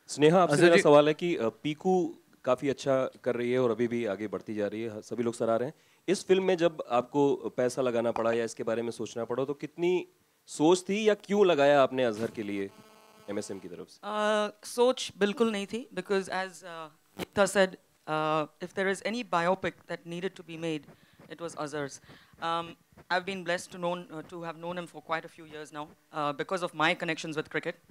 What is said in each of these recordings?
स्नेहा, आपसे अजय मेरा जी। सवाल है कि पीकू काफ़ी अच्छा कर रही है और अभी भी आगे बढ़ती जा रही है, सभी लोग सराह रहे हैं। इस फिल्म में जब आपको पैसा लगाना पड़ा या इसके बारे में सोचना पड़ा तो कितनी सोच थी या क्यों लगाया आपने अजहर के लिए एमएसएम की तरफ से? सोच बिल्कुल नहीं थी, because as Ekta said, if there is any biopic that needed to be made, it was Azhar's. I've been blessed to have known him for quite a few years now, because of my connections with cricket,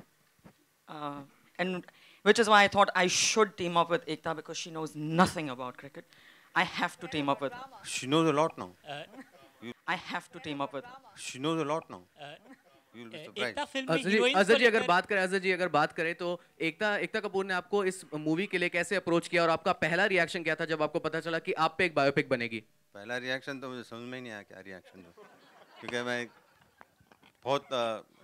and which is why I thought I should team up with Ekta, because she knows nothing about cricket. I have to team up with her. She knows a lot now. I have to team up with her. She knows a lot now. You will be surprised. Ekta film में Ajay ji, heroines Ajay को जी अगर लेकर बात करें अजय जी अगर बात करें तो एकता कपूर ने आपको इस मूवी के लिए कैसे अप्रोच किया और आपका पहला रिएक्शन क्या था जब आपको पता चला कि आप पे एक बायोपिक बनेगी? पहला रिएक्शन तो मुझे समझ में ही नहीं आया क्या रिएक्शन था, क्योंकि मैं बहुत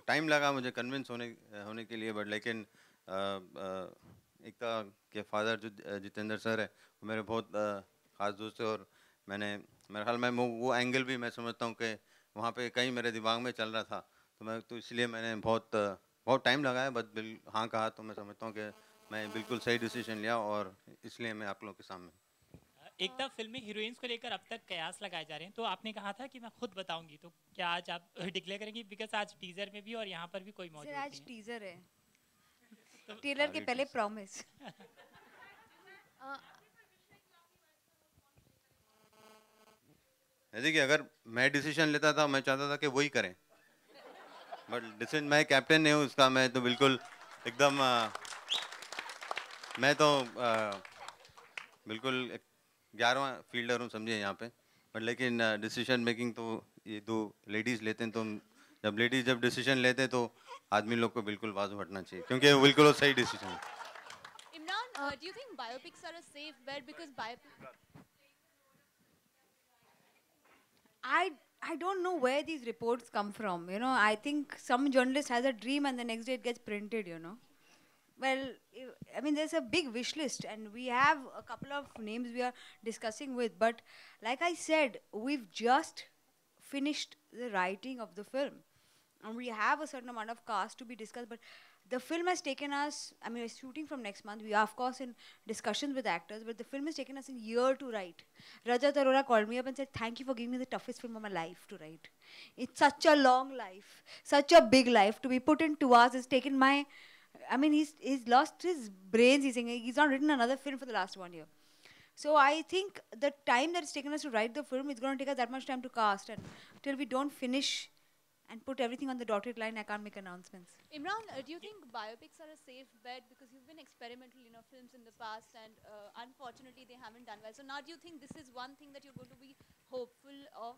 टाइम लगा मुझे कन्विंस होने के लिए, बट लेकिन एकता के फादर जो जितेंद्र सर है वो मेरे बहुत ख़ास दोस्त है, और मेरे ख्याल में वो एंगल भी मैं समझता हूँ कि वहाँ पे कहीं मेरे दिमाग में चल रहा था, तो इसलिए मैंने बहुत टाइम लगाया, बट हाँ कहा, तो मैं समझता हूँ कि मैं बिल्कुल सही डिसीजन लिया और इसलिए मैं आप लोगों के सामने। एकता फिल्म में हीरोइंस को लेकर अब तक कयास लगाए जा रहे हैं, तो आपने कहा था कि मैं खुद बताऊंगी, तो क्या आज आप डिक्लेयर करेंगी? बिकॉज आज टीजर में भी और यहाँ पर भी कोई मौजूद नहीं है। आज टीजर है, तो ट्रेलर के पहले प्रॉमिस। देखिए, अगर मैं डिसीजन लेता था मैं चाहता था कि वही करें, बट डिसीजन मैं कैप्टन नहीं हूँ उसका, मैं तो बिल्कुल एकदम मैं तो बिल्कुल 11वां फील्डर हूँ समझिए यहाँ पे, बट लेकिन डिसीजन मेकिंग तो ये दो लेडीज़ लेते हैं, तो जब लेडीज़ डिसीजन लेते हैं तो आदमी लोग को बिल्कुल बाजू हटना चाहिए, क्योंकि वो बिल्कुल सही डिसीजन है। Imran, do you think biopics are a safe bet? Because I don't know where these reports come from. You know, I think some journalist has a dream and the next day it gets printed. You know, well, I mean, there's a big wish list, and we have a couple of names we are discussing with. But like I said, we've just finished the writing of the film, and we have a certain amount of cast to be discussed. But the film has taken us, I mean, we're shooting from next month. We are, of course, in discussions with actors, but the film has taken us a year to write. Rajat Arora called me up and said, thank you for giving me the toughest film of my life to write. It's such a long life, such a big life to be put in 2 hours. It's taken my, I mean, he's lost his brains. He's not written another film for the last 1 year. So I think the time that it's taken us to write the film, it's going to take us that much time to cast. And till we don't finish and put everything on the dotted line, I can't make announcements. Imran, do you think biopics are a safe bet? Because you've been experimental in films in the past, and unfortunately they haven't done well. So now do you think this is one thing that you're going to be hopeful of?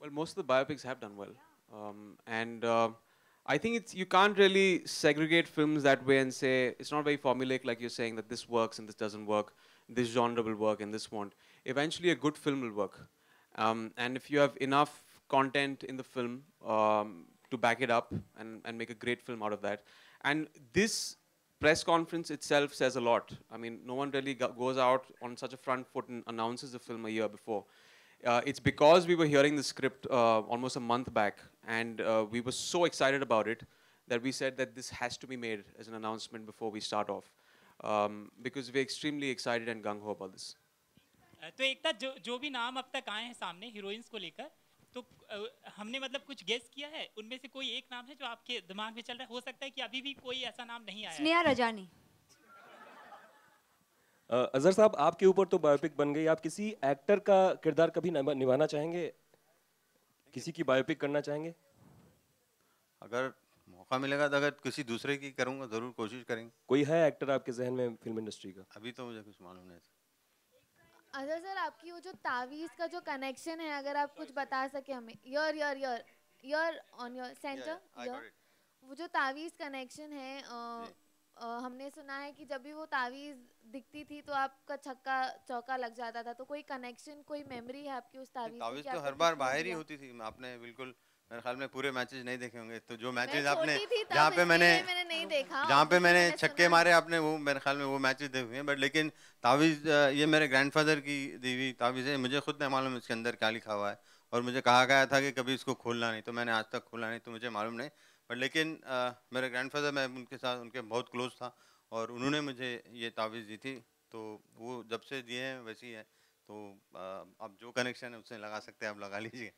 Well, most of the biopics have done well. And I think you can't really segregate films that way and say, it's not very formulaic like you're saying that this works and this doesn't work, this genre will work and this won't. Eventually a good film will work. And if you have enough content in the film to back it up and make a great film out of that. And this press conference itself says a lot. I mean, no one really goes out on such a front foot and announces the film a year before. It's because we were hearing the script almost a month back, and we were so excited about it that we said that this has to be made as an announcement before we start off, because we're extremely excited and gung-ho about this. तो एकता जो भी नाम अब तक आए हैं सामने heroines को लेकर, तो हमने मतलब कुछ गेस किया है, उनमें से कोई एक नाम है जो आपके दिमाग में चल रहा है? हो सकता है कि अभी भी कोई ऐसा नाम नहीं आया। स्नेहा रजानी। अजहर साहब, आपके ऊपर तो बायोपिक बन गई, आप किसी एक्टर का किरदार कभी निभाना चाहेंगे? किसी की बायोपिक करना चाहेंगे? अगर मौका मिलेगा तो अगर किसी दूसरे की करूँगा, जरूर कोशिश करेंगे। कोई है एक्टर आपके जहन में फिल्म इंडस्ट्री का? अभी तो मुझे कुछ मालूम नहीं। अजहर सर, आपकी वो जो तावीज़ का जो कनेक्शन है, अगर आप कुछ बता सके हमें, योर ऑन योर सेंटर, वो जो तावीज़ कनेक्शन है, हमने सुना है कि जब भी वो तावीज़ दिखती थी तो आपका छक्का चौका लग जाता था, तो कोई कनेक्शन, कोई मेमोरी है आपकी उस तावीज़ की? तावीज़ तो हर बार बाहर ही होती थी, आपने बिल्कुल मेरे ख्याल में पूरे मैचेस नहीं देखे होंगे, तो जो मैचेस आपने जहाँ पे मैंने छक्के मारे, आपने वो मेरे ख्याल में वो मैचेस देखे हुए हैं, बट लेकिन तावीज़ ये मेरे ग्रैंडफादर की दी हुई तावीज़ है, मुझे खुद नहीं मालूम इसके अंदर क्या लिखा हुआ है, और मुझे कहा गया था कि कभी इसको खोलना नहीं, तो मैंने आज तक खोला नहीं, तो मुझे मालूम नहीं, बट लेकिन मेरे ग्रैंडफादर, मैं उनके साथ उनके बहुत क्लोज था और उन्होंने मुझे ये तावीज़ दी थी, तो वो जब से दिए हैं वैसी है। तो आप जो कनेक्शन है उससे लगा सकते हैं, आप लगा लीजिए।